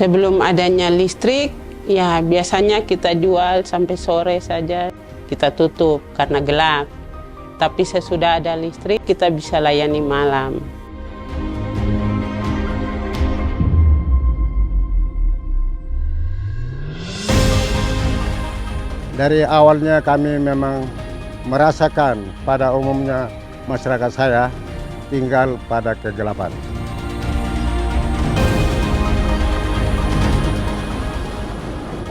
Sebelum adanya listrik, ya biasanya kita jual sampai sore saja. Kita tutup karena gelap. Tapi sesudah ada listrik, kita bisa layani malam. Dari awalnya kami memang merasakan pada umumnya masyarakat saya tinggal pada kegelapan.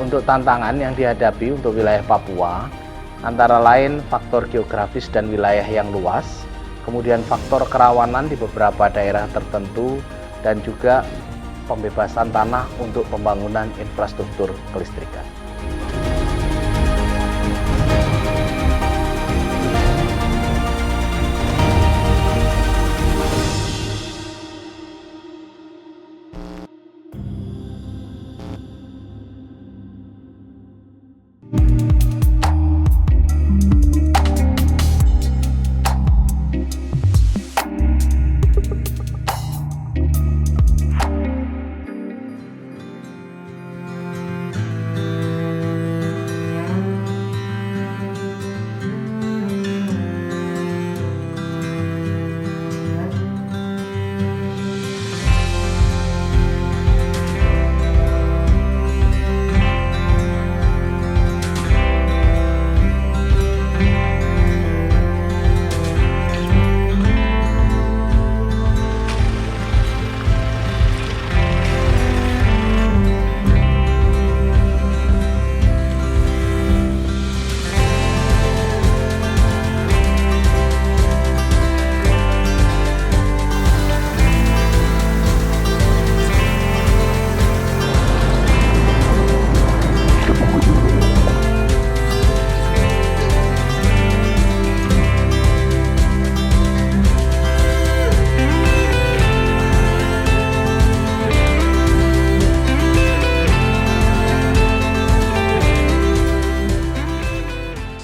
Untuk tantangan yang dihadapi untuk wilayah Papua, antara lain faktor geografis dan wilayah yang luas, kemudian faktor kerawanan di beberapa daerah tertentu, dan juga pembebasan tanah untuk pembangunan infrastruktur kelistrikan.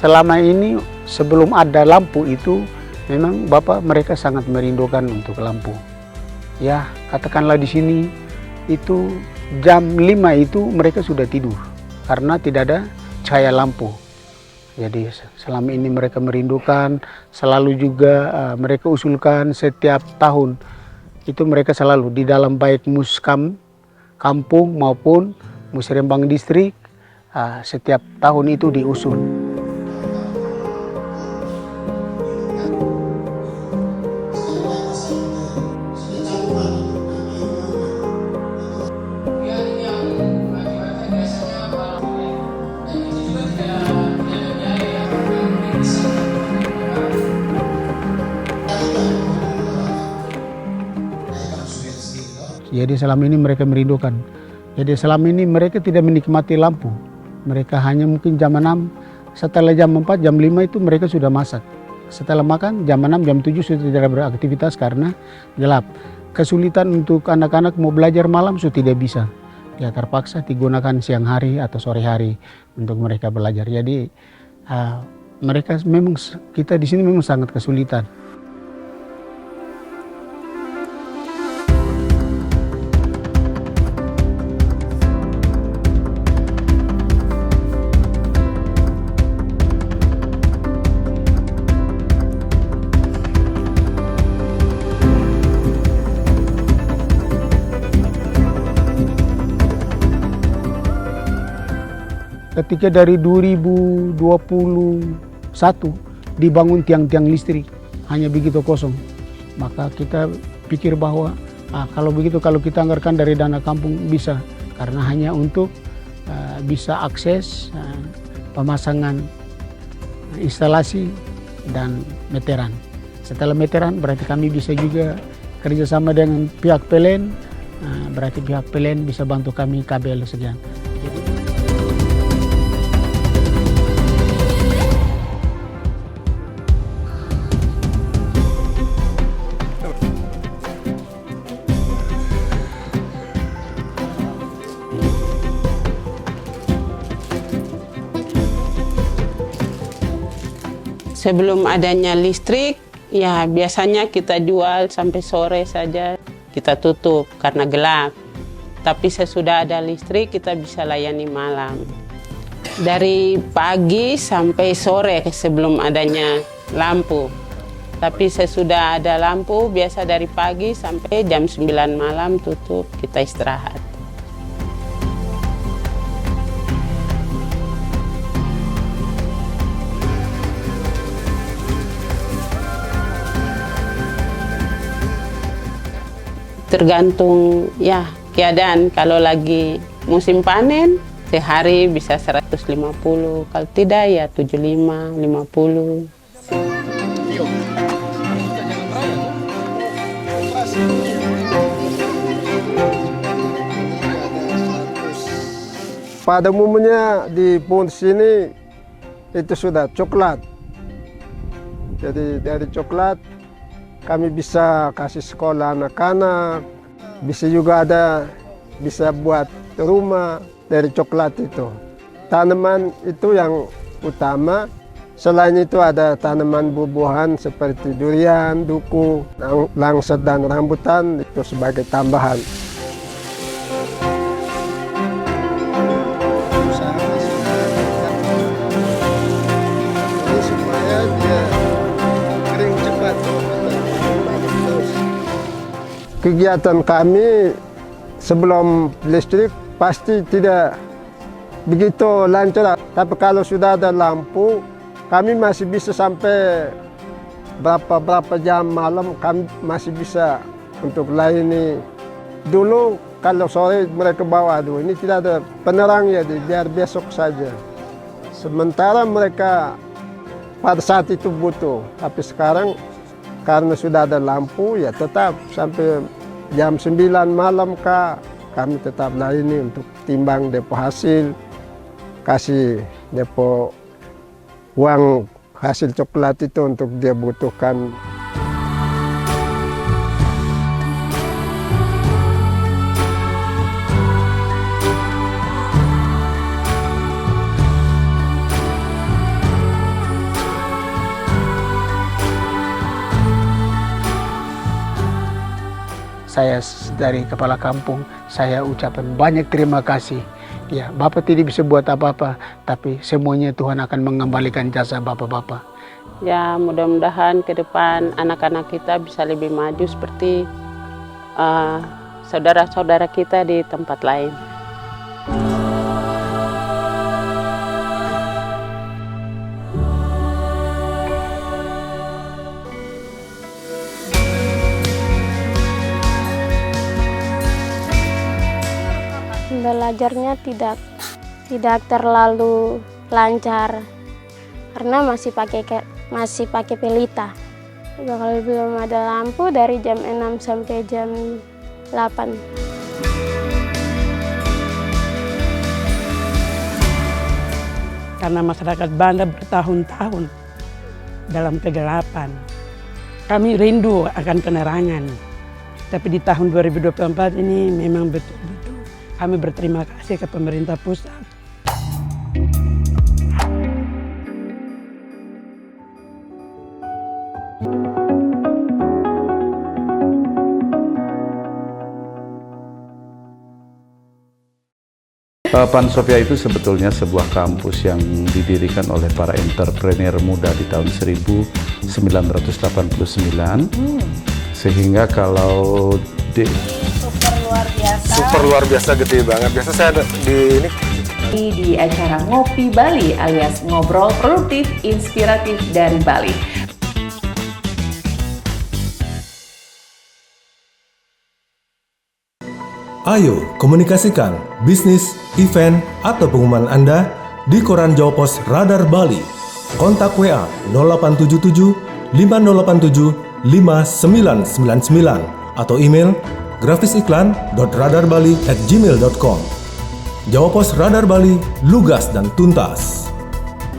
Selama ini sebelum ada lampu itu memang Bapak mereka sangat merindukan untuk lampu. Ya, katakanlah di sini itu jam 5 itu mereka sudah tidur karena tidak ada cahaya lampu. Jadi selama ini mereka merindukan, selalu juga mereka usulkan setiap tahun itu mereka selalu di dalam baik muskam kampung maupun musrembang distrik setiap tahun itu diusul. Jadi selama ini mereka merindukan. Jadi selama ini mereka tidak menikmati lampu. Mereka hanya mungkin jam 6, setelah jam 4, jam 5 itu mereka sudah masak. Setelah makan jam 6, jam 7 sudah tidak beraktivitas karena gelap. Kesulitan untuk anak-anak mau belajar malam sudah tidak bisa. Ya terpaksa digunakan siang hari atau sore hari untuk mereka belajar. Jadi mereka memang kita di sini memang sangat kesulitan. Ketika dari 2021 dibangun tiang-tiang listrik, hanya begitu kosong. Maka kita pikir bahwa kalau begitu kalau kita anggarkan dari dana kampung bisa. Karena hanya untuk bisa akses pemasangan instalasi dan meteran. Setelah meteran berarti kami bisa juga kerjasama dengan pihak PLN, berarti pihak PLN bisa bantu kami kabel sekian. Sebelum adanya listrik, ya biasanya kita jual sampai sore saja. Kita tutup karena gelap. Tapi sesudah ada listrik kita bisa layani malam. Dari pagi sampai sore sebelum adanya lampu. Tapi sesudah ada lampu biasa dari pagi sampai jam 9 malam tutup, kita istirahat. Tergantung ya keadaan, kalau lagi musim panen sehari bisa 150, kalau tidak ya 75, 50. Pada umumnya di pohon sini itu sudah coklat. Jadi dari coklat kami bisa kasih sekolah anak-anak, bisa juga bisa buat rumah dari coklat itu. Tanaman itu yang utama. Selain itu ada tanaman buah-buahan seperti durian, duku, langsat dan rambutan itu sebagai tambahan. Ini supaya dia kering cepat. Kegiatan kami sebelum listrik pasti tidak begitu lancar. Tapi kalau sudah ada lampu, kami masih bisa sampai berapa jam malam kami masih bisa untuk layani. Dulu kalau sore mereka bawa, aduh ini tidak ada penerang ya, biar besok saja. Sementara mereka pada saat itu butuh, tapi sekarang karena sudah ada lampu ya tetap sampai jam 9 malam kami tetap layani untuk timbang depo hasil, kasih depo uang hasil coklat itu untuk dia butuhkan. Saya dari kepala kampung, saya ucapkan banyak terima kasih. Ya, Bapak tidak bisa buat apa-apa, tapi semuanya Tuhan akan mengembalikan jasa Bapak-Bapak. Ya, mudah-mudahan ke depan anak-anak kita bisa lebih maju seperti saudara-saudara kita di tempat lain. Belajarnya tidak terlalu lancar karena masih pakai pelita. Kalau belum ada lampu dari jam 6 sampai jam 8. Karena masyarakat Banda bertahun-tahun dalam kegelapan, kami rindu akan penerangan. Tapi di tahun 2024 ini memang betul-betul kami berterima kasih ke pemerintah pusat. Pansopia itu sebetulnya sebuah kampus yang didirikan oleh para entrepreneur muda di tahun 1989. Sehingga kalau super luar biasa gede banget. Biasa saya ada di acara Ngopi Bali alias ngobrol produktif inspiratif dari Bali. Ayo komunikasikan bisnis, event, atau pengumuman Anda di Koran Jawa Pos Radar Bali. Kontak WA 0877 5087 5999 atau email grafisiklan.radarbali@gmail.com. Jawa Pos Radar Bali, lugas dan tuntas.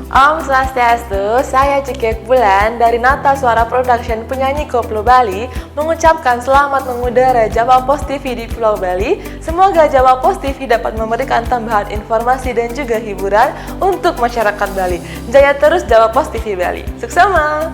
Om Swastiastu, saya Cikek Bulan dari Nata Suara Production penyanyi koplo Bali mengucapkan selamat mengudara Jawa Pos TV di Pulau Bali. Semoga Jawa Pos TV dapat memberikan tambahan informasi dan juga hiburan untuk masyarakat Bali. Jaya terus Jawa Pos TV Bali. Suksema!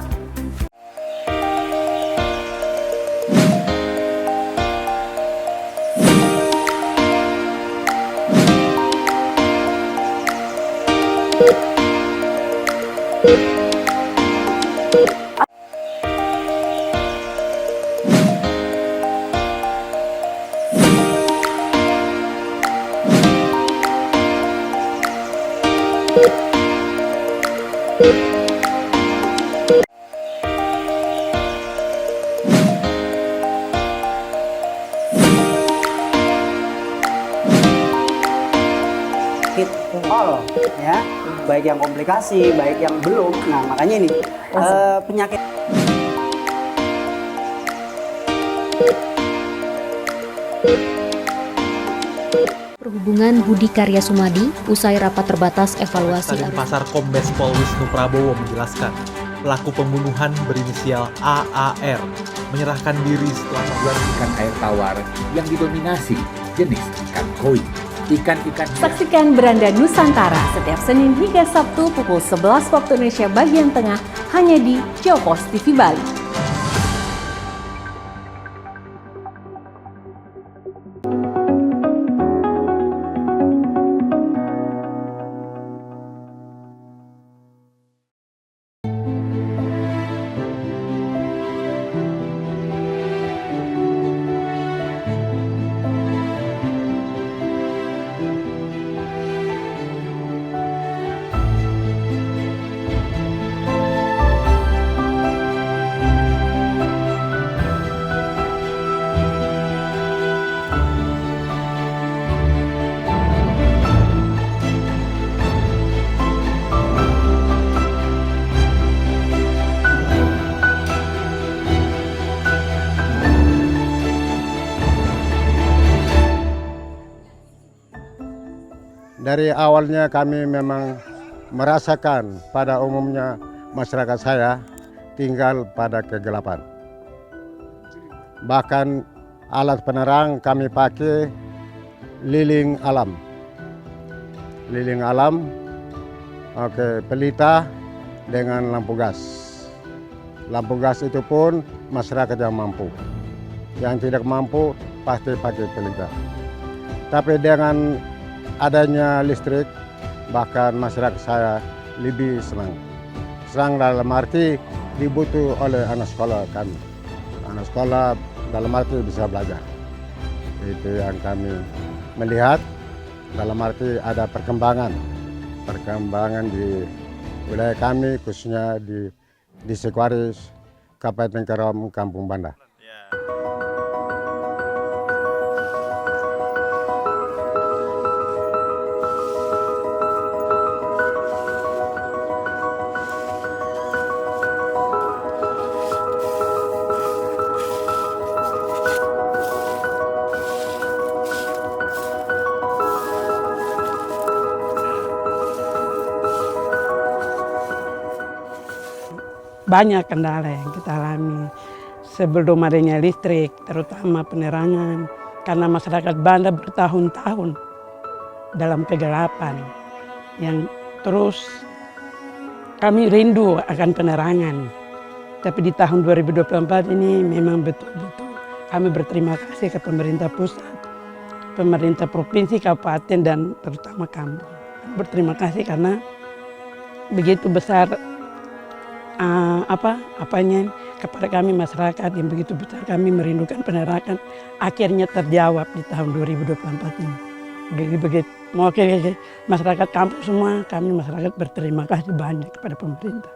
All ya, baik yang komplikasi, baik yang belum. Nah makanya ini penyakit. Perhubungan Budi Karya Sumadi, usai rapat terbatas evaluasi Pasar Kombes Pol Wisnu Prabowo menjelaskan, pelaku pembunuhan berinisial AAR menyerahkan diri setelah membuat ikan air tawar yang didominasi jenis ikan koi. Ikan-ikan. Saksikan Beranda Nusantara setiap Senin hingga Sabtu pukul 11 waktu Indonesia bagian tengah hanya di Jawa Pos TV Bali. Dari awalnya kami memang merasakan pada umumnya masyarakat saya tinggal pada kegelapan. Bahkan alat penerang kami pakai lilin alam. Lilin alam, pelita dengan lampu gas. Lampu gas itu pun masyarakat yang mampu. Yang tidak mampu pasti pakai pelita. Tapi dengan adanya listrik, bahkan masyarakat saya lebih senang. Senang dalam arti dibutuh oleh anak sekolah kami. Anak sekolah dalam arti bisa belajar. Itu yang kami melihat, dalam arti ada perkembangan di wilayah kami, khususnya di Sekuaris, Kabupaten Kerom, Kampung Banda. Banyak kendala yang kita alami sebelum adanya listrik, terutama penerangan. Karena masyarakat Banda bertahun-tahun dalam kegelapan. Yang terus kami rindu akan penerangan. Tapi di tahun 2024 ini memang betul-betul kami berterima kasih ke pemerintah pusat, pemerintah provinsi, kabupaten, dan terutama kampung. Berterima kasih karena begitu besar kepada kami masyarakat yang begitu besar, kami merindukan penerangan, akhirnya terjawab di tahun 2024 ini. Begitu mewakili masyarakat kampung semua, kami masyarakat berterima kasih banyak kepada pemerintah.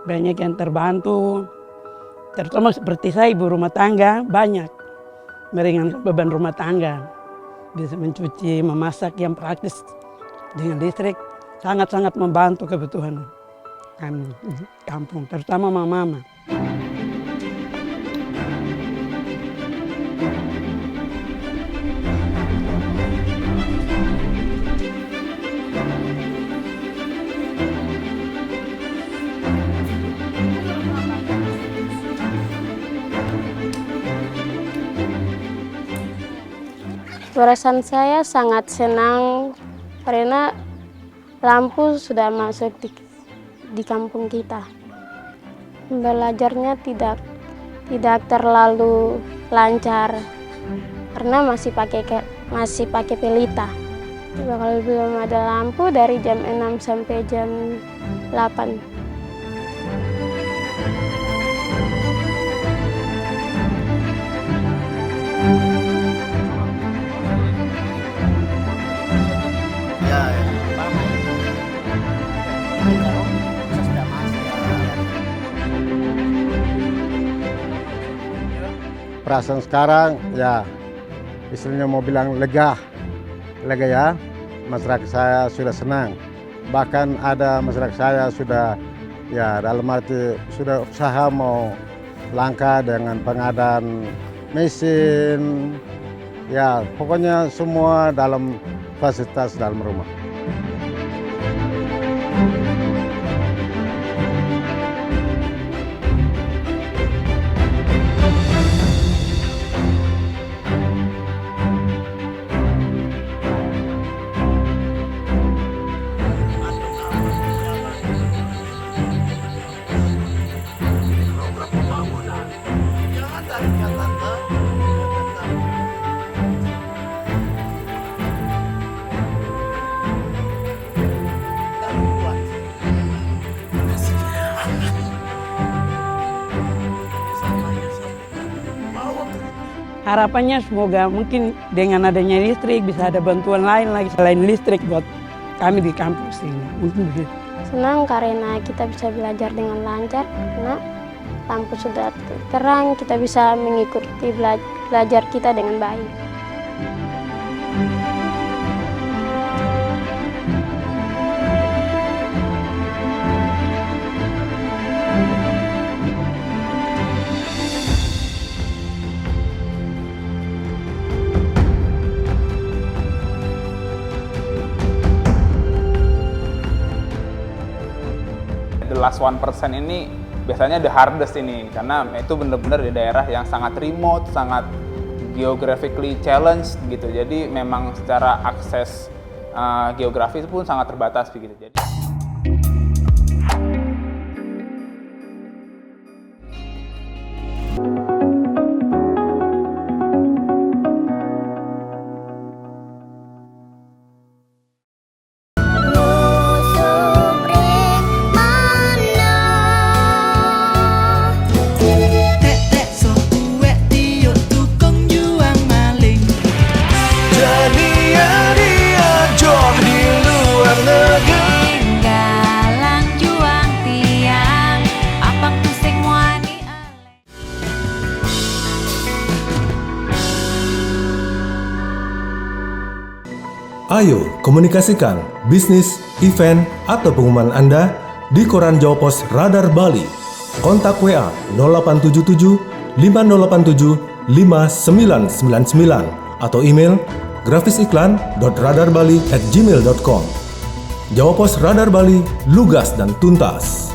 Banyak yang terbantu, terutama seperti saya ibu rumah tangga, banyak meringankan beban rumah tangga. Bisa mencuci, memasak yang praktis dengan listrik, sangat-sangat membantu kebutuhan kami di kampung, terutama mama-mama. Perasaan saya sangat senang karena lampu sudah masuk di kampung kita. Belajarnya tidak terlalu lancar karena masih pakai pelita. Kalau belum ada lampu dari jam 6 sampai jam 8. Perasaan sekarang ya istilahnya mau bilang lega ya, masyarakat saya sudah senang. Bahkan ada masyarakat saya sudah ya dalam arti sudah usaha mau langkah dengan pengadaan mesin, ya pokoknya semua dalam fasilitas dalam rumah. Harapannya semoga mungkin dengan adanya listrik bisa ada bantuan lain lagi selain listrik buat kami di kampus ini. Mungkin begitu. Senang karena kita bisa belajar dengan lancar karena lampu sudah terang, kita bisa mengikuti belajar kita dengan baik. The last 1% ini biasanya the hardest ini karena itu benar-benar di daerah yang sangat remote, sangat geographically challenged gitu. Jadi memang secara akses geografis pun sangat terbatas begitu. Jadi Ayo komunikasikan bisnis, event, atau pengumuman Anda di Koran Jawa Pos Radar Bali. Kontak WA 0877 5087 5999 atau email grafisiklan.radarbali@gmail.com. Jawa Pos Radar Bali, lugas dan tuntas.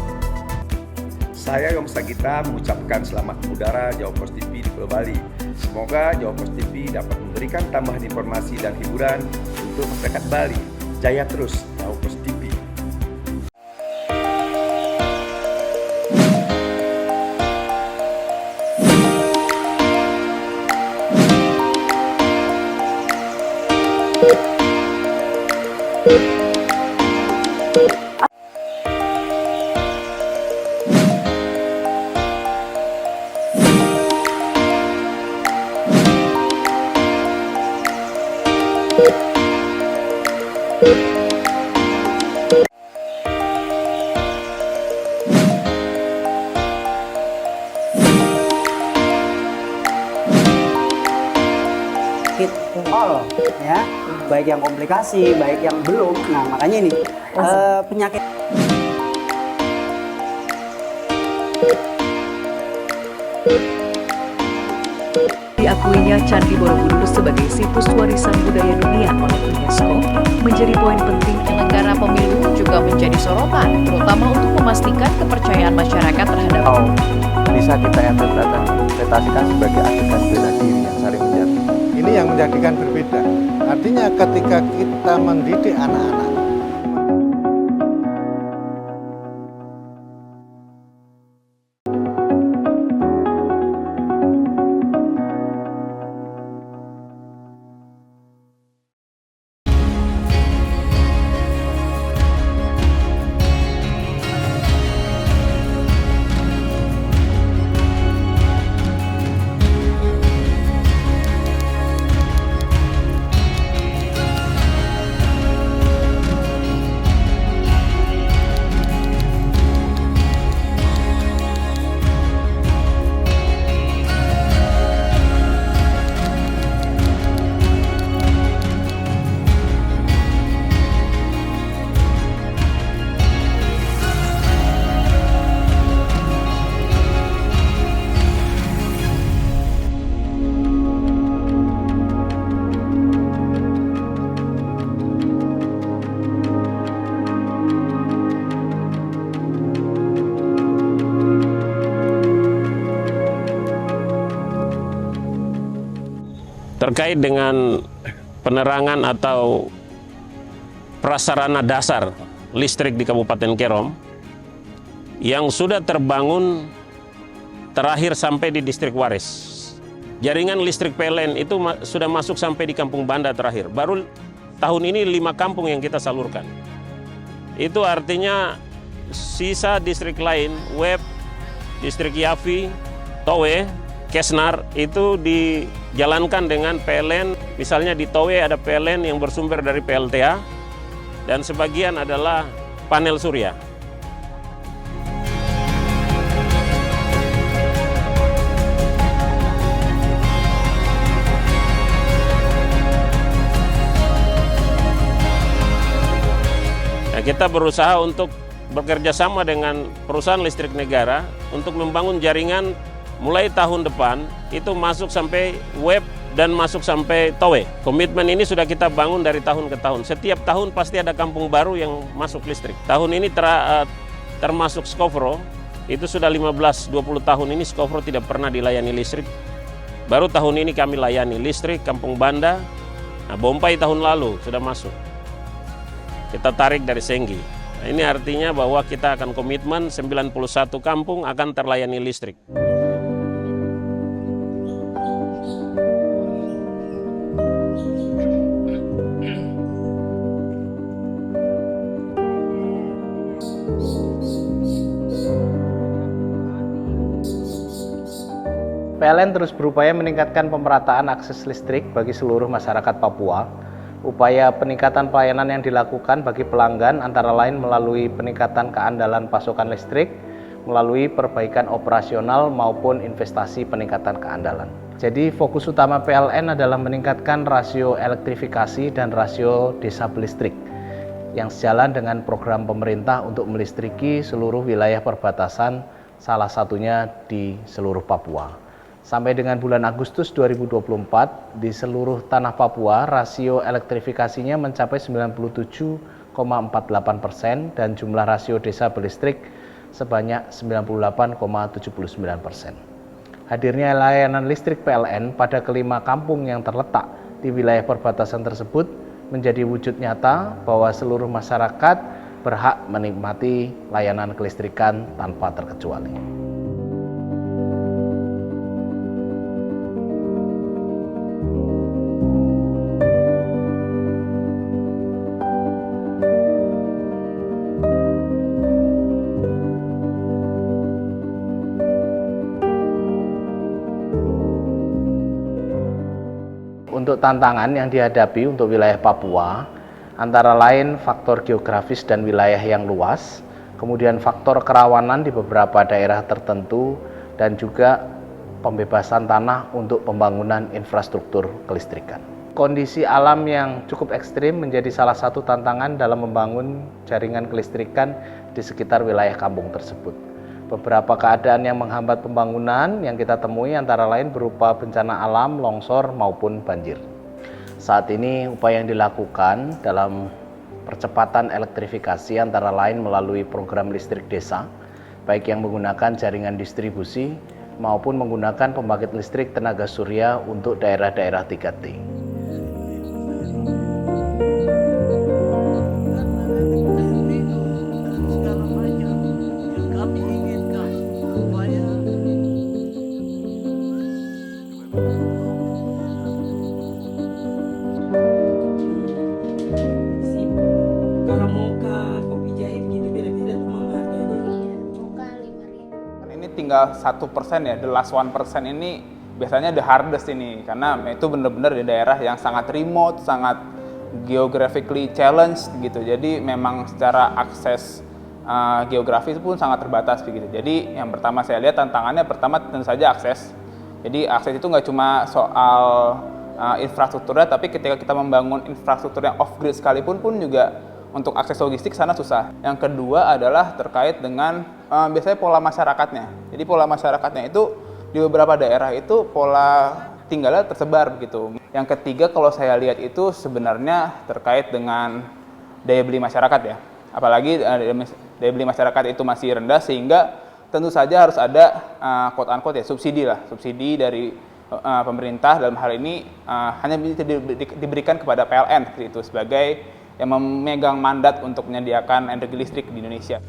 Saya Yom Sagita mengucapkan selamat mengudara Jawa Pos TV di Pulau Bali. Semoga Jawa Pos TV dapat memberikan tambahan informasi dan hiburan untuk masyarakat Bali. Jaya terus Jawa Pos TV. All ya, baik yang komplikasi, baik yang belum. Nah makanya ini penyakit. Diakuinya Candi Borobudur sebagai situs warisan budaya dunia oleh UNESCO menjadi poin penting. Penyelenggara pemilu juga menjadi sorotan, terutama untuk memastikan kepercayaan masyarakat terhadap bisa kita interpretasikan sebagai adegan bela diri yang saling menjatuhkan. Ini yang menjadikan berbeda. Artinya ketika kita mendidik anak-anak terkait dengan penerangan atau prasarana dasar listrik di Kabupaten Kerom yang sudah terbangun terakhir sampai di Distrik Waris. Jaringan listrik PLN itu sudah masuk sampai di Kampung Banda terakhir. Baru tahun ini 5 kampung yang kita salurkan. Itu artinya sisa distrik lain, Web, Distrik Yafi, Towe, Kesnar itu dijalankan dengan PLN. Misalnya di Towe ada PLN yang bersumber dari PLTA dan sebagian adalah panel surya. Nah, kita berusaha untuk bekerja sama dengan perusahaan listrik negara untuk membangun jaringan mulai tahun depan itu masuk sampai Web dan masuk sampai Towe. Komitmen ini sudah kita bangun dari tahun ke tahun. Setiap tahun pasti ada kampung baru yang masuk listrik. Tahun ini termasuk Skofro, itu sudah 15-20 tahun ini Skofro tidak pernah dilayani listrik. Baru tahun ini kami layani listrik Kampung Banda. Nah, Bompay tahun lalu sudah masuk. Kita tarik dari Senggi. Nah, ini artinya bahwa kita akan komitmen 91 kampung akan terlayani listrik. PLN terus berupaya meningkatkan pemerataan akses listrik bagi seluruh masyarakat Papua. Upaya peningkatan pelayanan yang dilakukan bagi pelanggan antara lain melalui peningkatan keandalan pasokan listrik, melalui perbaikan operasional maupun investasi peningkatan keandalan. Jadi fokus utama PLN adalah meningkatkan rasio elektrifikasi dan rasio desa berlistrik yang sejalan dengan program pemerintah untuk melistriki seluruh wilayah perbatasan, salah satunya di seluruh Papua. Sampai dengan bulan Agustus 2024, di seluruh tanah Papua, rasio elektrifikasinya mencapai 97,48% dan jumlah rasio desa berlistrik sebanyak 98,79%. Hadirnya layanan listrik PLN pada kelima kampung yang terletak di wilayah perbatasan tersebut menjadi wujud nyata bahwa seluruh masyarakat berhak menikmati layanan kelistrikan tanpa terkecuali. Untuk tantangan yang dihadapi untuk wilayah Papua, antara lain faktor geografis dan wilayah yang luas, kemudian faktor kerawanan di beberapa daerah tertentu, dan juga pembebasan tanah untuk pembangunan infrastruktur kelistrikan. Kondisi alam yang cukup ekstrim menjadi salah satu tantangan dalam membangun jaringan kelistrikan di sekitar wilayah kampung tersebut. Beberapa keadaan yang menghambat pembangunan yang kita temui antara lain berupa bencana alam, longsor, maupun banjir. Saat ini upaya yang dilakukan dalam percepatan elektrifikasi antara lain melalui program listrik desa, baik yang menggunakan jaringan distribusi maupun menggunakan pembangkit listrik tenaga surya untuk daerah-daerah 3T. Tinggal 1% ya, the last 1% ini biasanya the hardest ini, karena itu benar-benar di daerah yang sangat remote, sangat geographically challenged gitu. Jadi memang secara akses geografis pun sangat terbatas begitu. Jadi yang pertama saya lihat tantangannya pertama tentu saja akses. Jadi akses itu nggak cuma soal infrastrukturnya, tapi ketika kita membangun infrastruktur yang off grid sekalipun pun juga untuk akses logistik sana susah. Yang kedua adalah terkait dengan biasanya pola masyarakatnya. Jadi pola masyarakatnya itu di beberapa daerah itu pola tinggalnya tersebar begitu. Yang ketiga kalau saya lihat itu sebenarnya terkait dengan daya beli masyarakat ya. Apalagi daya beli masyarakat itu masih rendah sehingga tentu saja harus ada quote unquote ya subsidi lah, subsidi dari pemerintah dalam hal ini hanya bisa diberikan kepada PLN seperti itu sebagai yang memegang mandat untuk menyediakan energi listrik di Indonesia.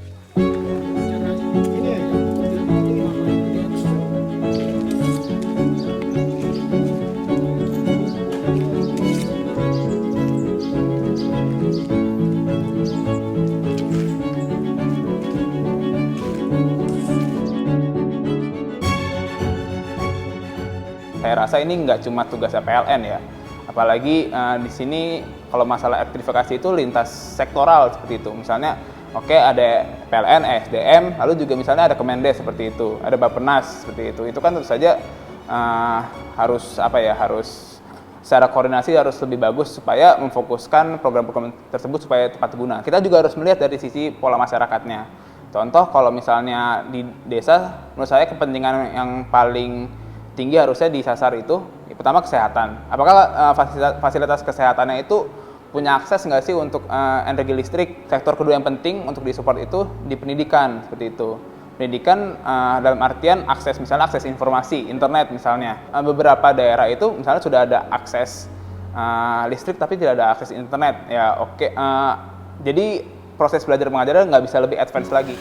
Saya rasa ini nggak cuma tugasnya PLN ya, apalagi di sini kalau masalah elektrifikasi itu lintas sektoral seperti itu. Misalnya, oke, ada PLN, SDM, lalu juga misalnya ada Kemendes seperti itu, ada Bappenas seperti itu. Itu kan tentu saja harus secara koordinasi harus lebih bagus supaya memfokuskan program-program tersebut supaya tepat guna. Kita juga harus melihat dari sisi pola masyarakatnya. Contoh, kalau misalnya di desa, menurut saya kepentingan yang paling tinggi harusnya disasar itu pertama kesehatan. Apakah fasilitas kesehatannya itu punya akses nggak sih untuk energi listrik? Sektor kedua yang penting untuk disupport itu di pendidikan seperti itu. Pendidikan dalam artian akses, misalnya akses informasi, internet misalnya. Beberapa daerah itu misalnya sudah ada akses listrik tapi tidak ada akses internet. Ya oke. Jadi proses belajar mengajar nggak bisa lebih advance lagi.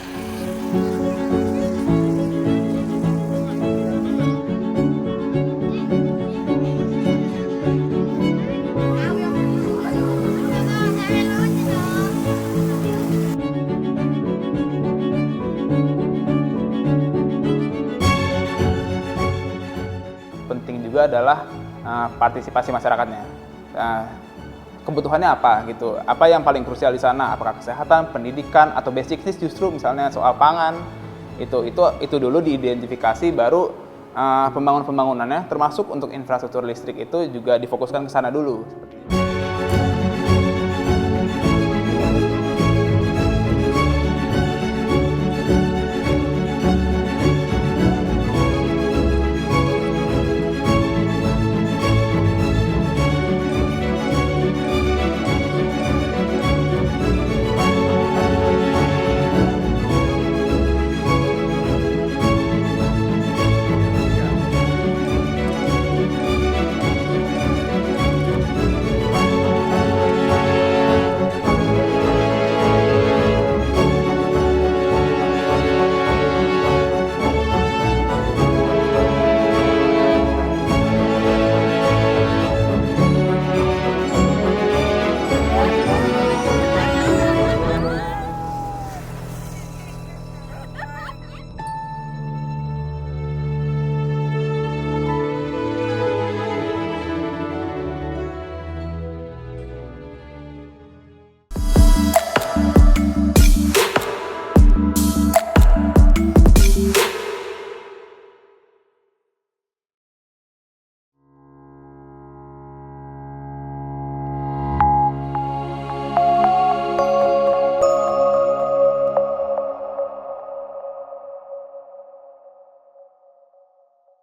Penting juga adalah partisipasi masyarakatnya. Kebutuhannya apa gitu? Apa yang paling krusial di sana? Apakah kesehatan, pendidikan, atau basic needs justru misalnya soal pangan? Itu dulu diidentifikasi, baru pembangunannya termasuk untuk infrastruktur listrik itu juga difokuskan ke sana dulu.